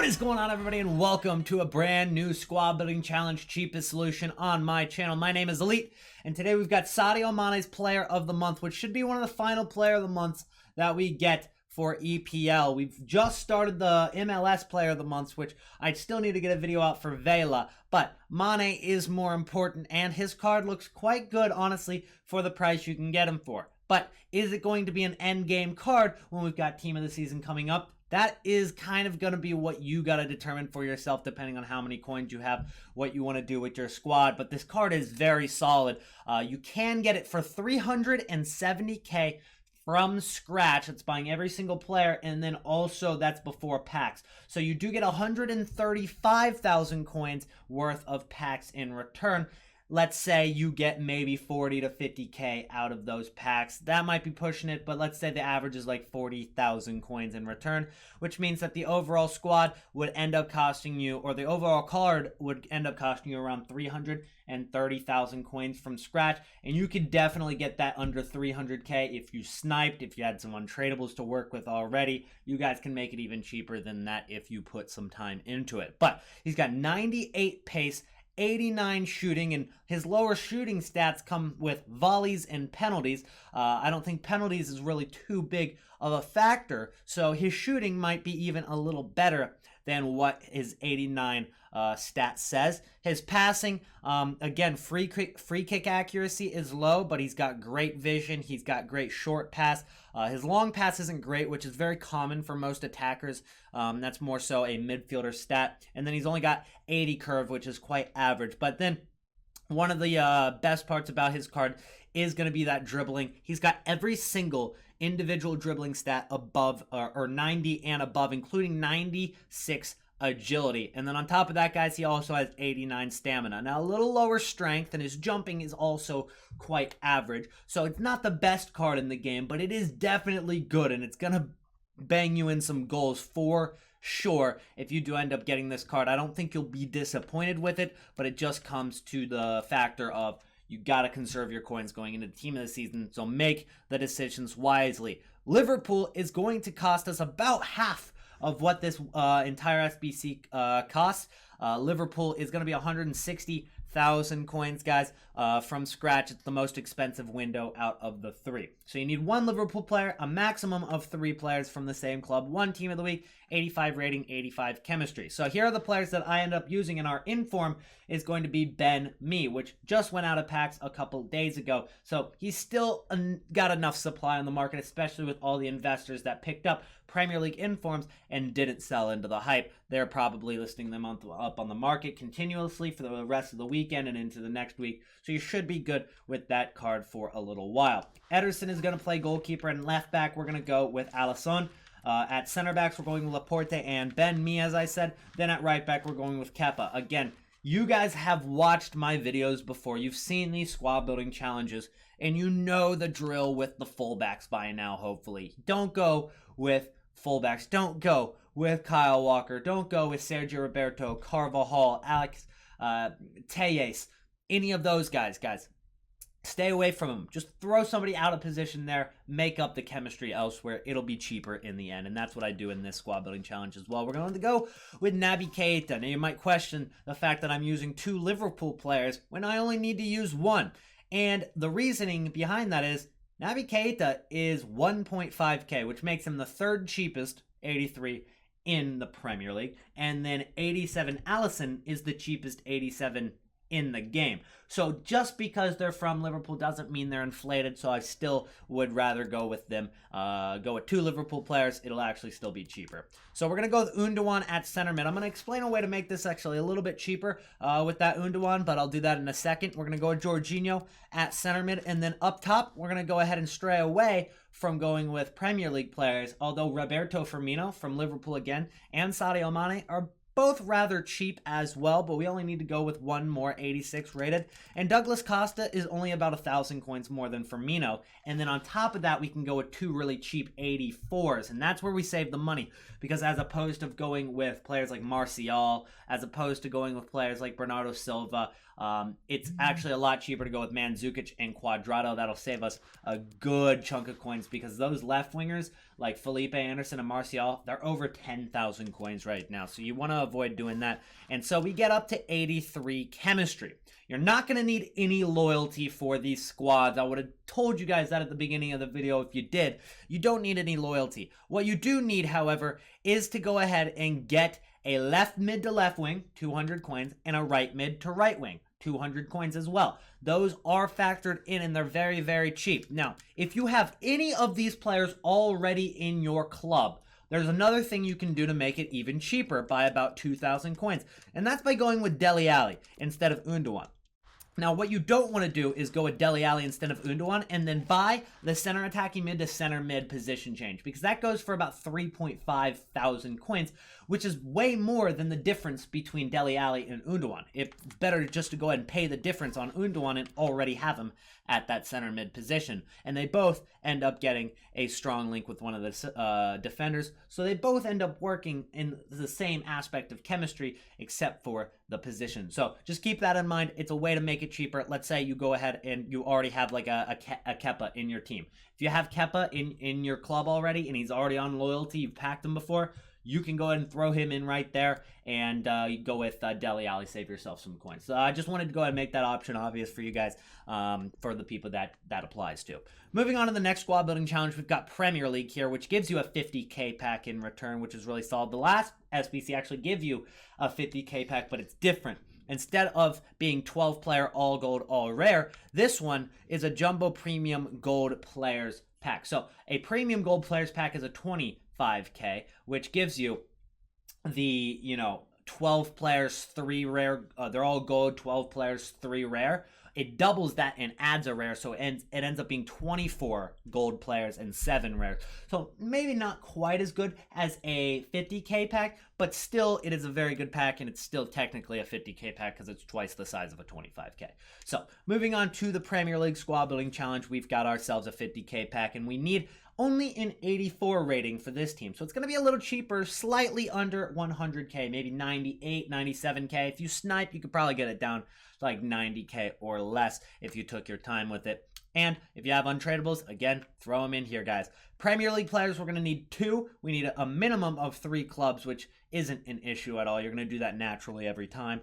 What is going on, everybody, and welcome to a brand new squad building challenge, cheapest solution on my channel. My name is ELYYT, and today we've got Sadio Mane's Player of the Month, which should be one of the final Player of the Months that we get for EPL. We've just started the MLS Player of the Month, which I still need to get a video out for Vela, but Mane is more important, and his card looks quite good, honestly, for the price you can get him for. But is it going to be an end game card when we've got Team of the Season coming up? That is kind of going to be what you got to determine for yourself, depending on how many coins you have, what you want to do with your squad. But this card is very solid. You can get it for 370k from scratch. It's buying every single player, and then also that's before packs. So you do get 135,000 coins worth of packs in return. Let's say you get maybe 40 to 50k out of those packs. That might be pushing it, but let's say the average is like 40,000 coins in return, which means that the overall squad would end up costing you, or the overall card would end up costing you around 330,000 coins from scratch, and you could definitely get that under 300k if you sniped, if you had some untradables to work with already. You guys can make it even cheaper than that if you put some time into it. But he's got 98 pace, 89 shooting, and his lower shooting stats come with volleys and penalties. I don't think penalties is really too big of a factor, so his shooting might be even a little better than what his 89 stat says. His passing, again, free kick accuracy is low, but he's got great vision. He's got great short pass. His long pass isn't great, which is very common for most attackers. That's more so a midfielder stat. And then he's only got 80 curve, which is quite average. But then one of the best parts about his card is going to be that dribbling. He's got every single individual dribbling stat above or 90 and above, including 96 agility. And then on top of that, guys, he also has 89 stamina. Now, a little lower strength, and his jumping is also quite average. So it's not the best card in the game, but it is definitely good, and it's going to bang you in some goals for sure if you do end up getting this card. I don't think you'll be disappointed with it, but it just comes to the factor of you got to conserve your coins going into the Team of the Season, so make the decisions wisely. Liverpool is going to cost us about half of what this entire SBC costs. Liverpool is going to be 160,000 coins, guys, from scratch. It's the most expensive window out of the three. So you need one Liverpool player, a maximum of 3 players from the same club, 1 team of the week, 85 rating, 85 chemistry. So here are the players that I end up using, and our inform is going to be Ben Mee, which just went out of packs a couple days ago. So he's still got enough supply on the market, especially with all the investors that picked up Premier League informs and didn't sell into the hype. They're probably listing them up on the market continuously for the rest of the weekend and into the next week. So you should be good with that card for a little while. Ederson is going to play goalkeeper, and left back we're going to go with Alisson. At center backs we're going with Laporte and Ben Mee, as I said. Then at right back we're going with Kepa. Again, you guys have watched my videos before. You've seen these squad building challenges, and you know the drill with the fullbacks by now, hopefully. Don't go with fullbacks. Don't go with Kyle Walker. Don't go with Sergio Roberto, Carvajal, Alex Telles, any of those guys. Stay away from them. Just throw somebody out of position there. Make up the chemistry elsewhere. It'll be cheaper in the end. And that's what I do in this squad building challenge as well. We're going to go with Naby Keita. Now you might question the fact that I'm using 2 Liverpool players when I only need to use 1. And the reasoning behind that is Naby Keita is 1.5k, which makes him the 3rd cheapest, 83, in the Premier League. And then 87 Alisson is the cheapest 87 in the game. So just because they're from Liverpool doesn't mean they're inflated, so I still would rather go with them. Go with 2 Liverpool players. It'll actually still be cheaper. So we're going to go with Gundogan at center mid. I'm going to explain a way to make this actually a little bit cheaper with that Gundogan, but I'll do that in a second. We're going to go with Jorginho at center mid, and then up top, we're going to go ahead and stray away from going with Premier League players, although Roberto Firmino from Liverpool again and Sadio Mane are both rather cheap as well, but we only need to go with 1 more 86 rated. And Douglas Costa is only about 1,000 coins more than Firmino. And then on top of that, we can go with 2 really cheap 84s. And that's where we save the money. Because as opposed to going with players like Martial, as opposed to going with players like Bernardo Silva, It's actually a lot cheaper to go with Mandzukic and Cuadrado. That'll save us a good chunk of coins because those left wingers like Felipe Anderson and Martial, they're over 10,000 coins right now. So you want to avoid doing that. And so we get up to 83 chemistry. You're not going to need any loyalty for these squads. I would have told you guys that at the beginning of the video if you did. You don't need any loyalty. What you do need, however, is to go ahead and get a left mid to left wing, 200 coins, and a right mid to right wing, 200 coins as well. Those are factored in and they're very, very cheap. Now, if you have any of these players already in your club, there's another thing you can do to make it even cheaper by about 2,000 coins, and that's by going with Dele Alli instead of Gundogan. Now, what you don't want to do is go with Dele Alli instead of Gundogan and then buy the center attacking mid to center mid position change because that goes for about 3.5 thousand coins, which is way more than the difference between Dele Alli and Gundogan. It's better just to go ahead and pay the difference on Gundogan and already have him at that center mid position. And they both end up getting a strong link with one of the defenders. So they both end up working in the same aspect of chemistry except for the position. So just keep that in mind. It's a way to make it cheaper. Let's say you go ahead and you already have like a Kepa in your team. If you have Kepa in your club already and he's already on loyalty, you've packed him before, you can go ahead and throw him in right there and you go with Dele Alli, save yourself some coins. So I just wanted to go ahead and make that option obvious for you guys, for the people that applies to. Moving on to the next squad building challenge, we've got Premier League here, which gives you a 50k pack in return, which is really solid. The last SBC actually give you a 50k pack, but it's different. Instead of being 12 player all gold, all rare, this one is a jumbo premium gold players pack. So a premium gold players pack is a 25k, which gives you the, 12 players, 3 rare. They're all gold, 12 players, 3 rare. It doubles that and adds a rare, so it ends up being 24 gold players and 7 rares. So maybe not quite as good as a 50k pack, but still it is a very good pack, and it's still technically a 50k pack because it's twice the size of a 25k. So moving on to the Premier League squad building challenge, we've got ourselves a 50k pack, and we need only an 84 rating for this team. So it's going to be a little cheaper, slightly under 100k, maybe 98, 97k. If you snipe, you could probably get it down to like 90k or less if you took your time with it. And if you have untradables, again, throw them in here, guys. Premier League players, we're going to need 2. We need a minimum of 3 clubs, which isn't an issue at all. You're going to do that naturally every time.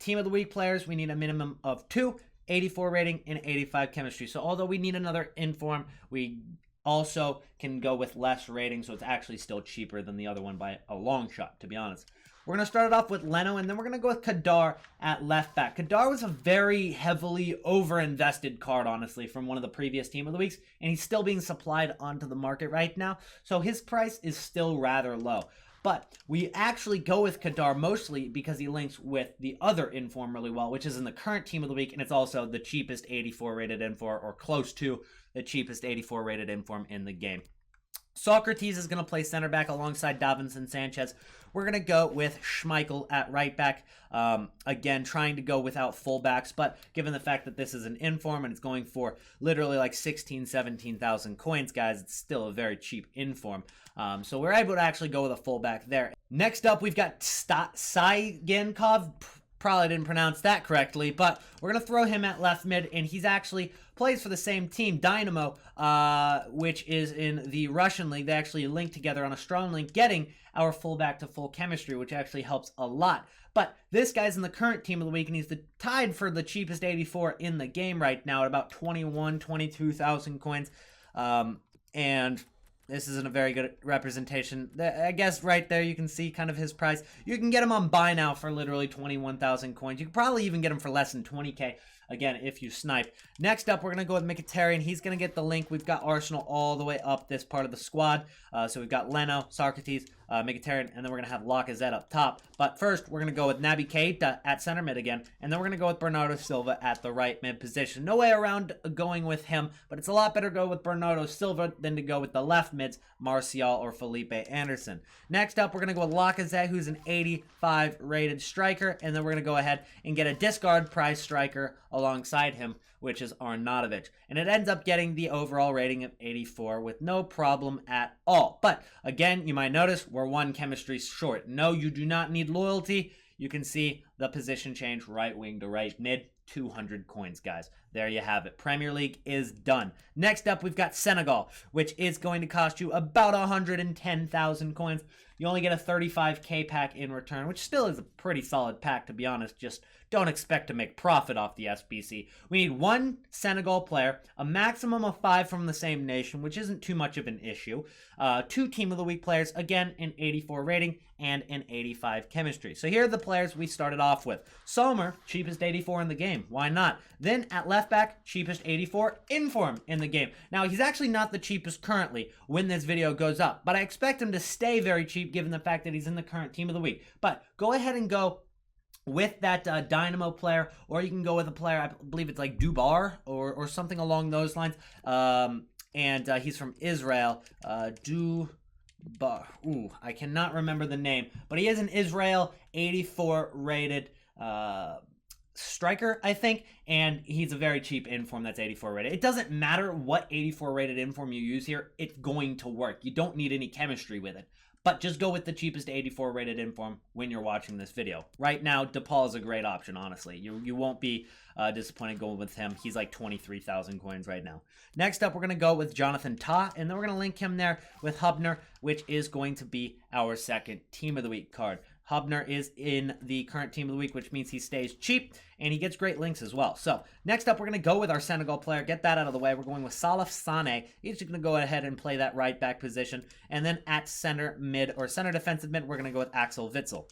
Team of the week players, we need a minimum of 2, 84 rating, and 85 chemistry. So although we need another inform, we also can go with less rating, so it's actually still cheaper than the other one by a long shot, to be honest. We're going to start it off with Leno, and then we're going to go with Kadar at left back. Kadar was a very heavily over-invested card, honestly, from one of the previous Team of the Weeks, and he's still being supplied onto the market right now, so his price is still rather low. But we actually go with Kadar mostly because he links with the other inform really well, which is in the current Team of the Week, and it's also the cheapest 84 rated inform, or close to the cheapest 84 rated inform in the game. Socrates is going to play center back alongside Davinson Sanchez. We're going to go with Schmeichel at right back. Again, trying to go without fullbacks, but given the fact that this is an inform and it's going for literally like 16, 17,000 coins, guys, it's still a very cheap inform. So we're able to actually go with a fullback there. Next up, we've got Saigenkov. Probably didn't pronounce that correctly, but we're going to throw him at left mid, and he's actually plays for the same team, Dynamo, which is in the Russian league. They actually link together on a strong link, getting our fullback to full chemistry, which actually helps a lot. But this guy's in the current Team of the Week, and he's tied for the cheapest 84 in the game right now at about 21, 22,000 coins. And this isn't a very good representation. I guess right there you can see kind of his price. You can get him on buy now for literally 21,000 coins. You could probably even get him for less than 20k. Again, if you snipe. Next up, we're going to go with Mkhitaryan. He's going to get the link. We've got Arsenal all the way up this part of the squad. So we've got Leno, Socrates, Mkhitaryan, and then we're going to have Lacazette up top. But first, we're going to go with Naby Keita at center mid again, and then we're going to go with Bernardo Silva at the right mid position. No way around going with him, but it's a lot better to go with Bernardo Silva than to go with the left mids, Martial or Felipe Anderson. Next up, we're going to go with Lacazette, who's an 85 rated striker, and then we're going to go ahead and get a discard prize striker alongside him, which is Arnautovic. And it ends up getting the overall rating of 84 with no problem at all. But again, you might notice we're 1 chemistry short. No, you do not need loyalty. you can see the position change, right wing to right mid, 200 coins, guys. There you have it. Premier League is done. Next up, we've got Senegal, which is going to cost you about 110,000 coins. You only get a 35k pack in return, which still is a pretty solid pack, to be honest. Just don't expect to make profit off the SBC. We need one Senegal player, a maximum of 5 from the same nation, which isn't too much of an issue. 2 Team of the Week players, again, an 84 rating and an 85 chemistry. So here are the players we started off with. Sommer, cheapest 84 in the game. Why not? Then at left back, cheapest 84 inform in the game. Now, he's actually not the cheapest currently when this video goes up, but I expect him to stay very cheap given the fact that he's in the current Team of the Week. But go ahead and go with that Dynamo player, or you can go with a player, I believe it's like Dubar or something along those lines. And he's from Israel. Ooh, I cannot remember the name, but he is an Israel 84 rated striker, I think, and he's a very cheap inform that's 84 rated. It doesn't matter what 84 rated inform you use here, it's going to work. You don't need any chemistry with it. But just go with the cheapest 84 rated inform when you're watching this video. Right now, DePaul is a great option, honestly. You won't be disappointed going with him. He's like 23,000 coins right now. Next up, we're going to go with Jonathan Tah, and then we're going to link him there with Hubner, which is going to be our second Team of the Week card. Hubner is in the current Team of the Week, which means he stays cheap, and he gets great links as well. So, next up, we're going to go with our Senegal player. Get that out of the way. We're going with Salif Sane. He's just going to go ahead and play that right back position. And then at center mid, or center defensive mid, we're going to go with Axel Witsel.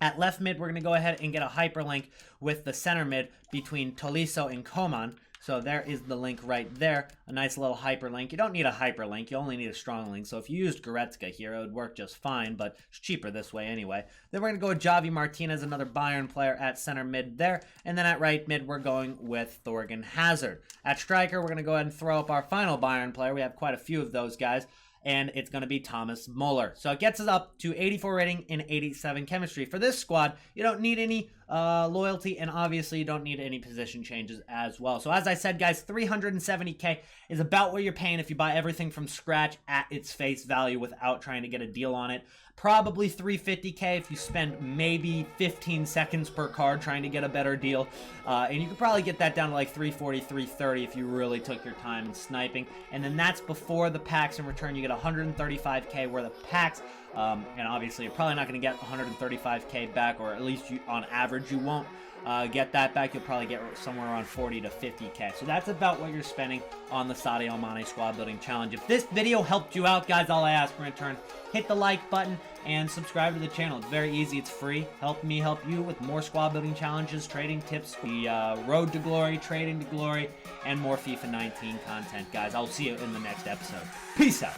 At left mid, we're going to go ahead and get a hyperlink with the center mid between Tolisso and Coman. So there is the link right there. A nice little hyperlink. You don't need a hyperlink. You only need a strong link. So if you used Goretzka here, it would work just fine, but it's cheaper this way anyway. Then we're going to go with Javi Martinez, another Bayern player at center mid there. And then at right mid, we're going with Thorgan Hazard. At striker, we're going to go ahead and throw up our final Bayern player. We have quite a few of those guys. And it's going to be Thomas Muller. So it gets us up to 84 rating and 87 chemistry. For this squad, you don't need any loyalty, and obviously you don't need any position changes as well. So as I said, guys, 370k is about what you're paying if you buy everything from scratch at its face value without trying to get a deal on it. Probably 350k if you spend maybe 15 seconds per card trying to get a better deal. And you could probably get that down to like 340, 330 if you really took your time in sniping. And then that's before the packs. In return, you get 135k worth of packs. And obviously, you're probably not going to get 135k back, or at least on average, you won't get that back. You'll probably get somewhere around 40 to 50k. So that's about what you're spending on the Sadio Mane Squad Building Challenge. If this video helped you out, guys, all I ask in return, hit the like button and subscribe to the channel. It's very easy. It's free. Help me help you with more squad building challenges, trading tips, the road to glory, trading to glory, and more FIFA 19 content, guys. I'll see you in the next episode. Peace out.